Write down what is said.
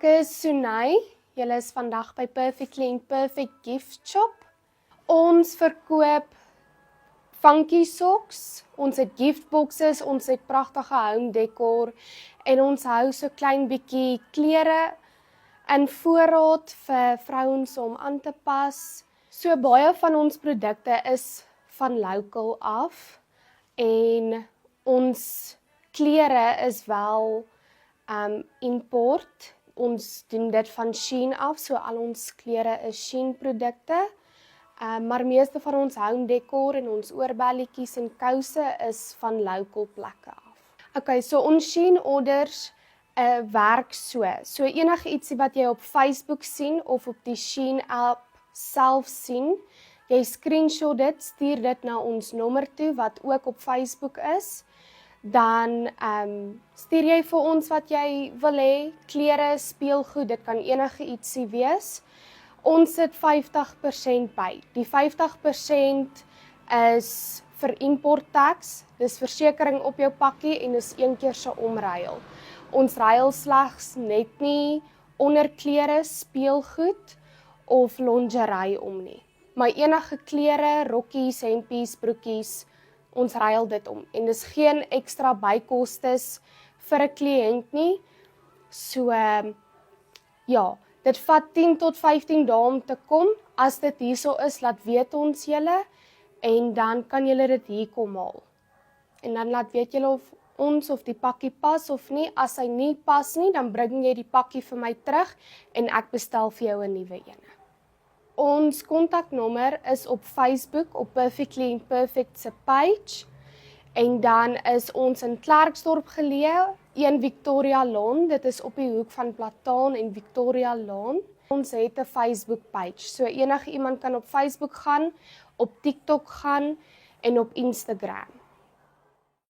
is Sunay. Julle is vandag by Perfectly Imperfect Gift Shop. Ons verkoop funky socks, ons het giftboxes, ons het pragtige home decor en ons hou so klein bietjie klere in voorraad vir vrouens om aan te pas. So baie van ons produkte is van local af en ons klere is wel import. Ons doen dit van Shein af, so al ons klere is Shein produkte. Maar meeste van ons home decor en ons oorbelletjies en kouse is van local plekke af. Okay, so ons Shein orders werk so. So enige ietsie wat jy op Facebook sien of op die Shein app self sien, jy screenshot dit, stuur dit na ons nommer toe wat ook op Facebook is. Dan stuur jy vir ons wat jy wil hê, klere, speelgoed, dit kan enige ietsie wees. Ons sit 50% by. Die 50% is vir import tax, dis versekering op jou pakkie en dis een keer se omruil. Ons ruil slegs net nie onderklere, speelgoed of lingerie om nie. Maar enige klere, rokkies, hempies, broekies, ons ruil dit om. En dis geen ekstra bykostes vir 'n kliënt nie. So ja, dit vat 10 tot 15 dae om te kom. As dit hierso is, laat weet ons julle en dan kan julle dit hier kom haal. En dan laat weet julle of die pakkie pas of nie. As hy nie pas nie, dan bring jy die pakkie vir my terug en ek bestel vir jou 'n nuwe een. Ons kontaknommer is op Facebook op Perfectly Imperfect se page en dan is ons in Klerksdorp geleë, 1 Victoria Laan, dit is op die hoek van Plataan en Victoria Laan. Ons het 'n Facebook page, so enige iemand kan op Facebook gaan, op TikTok gaan en op Instagram.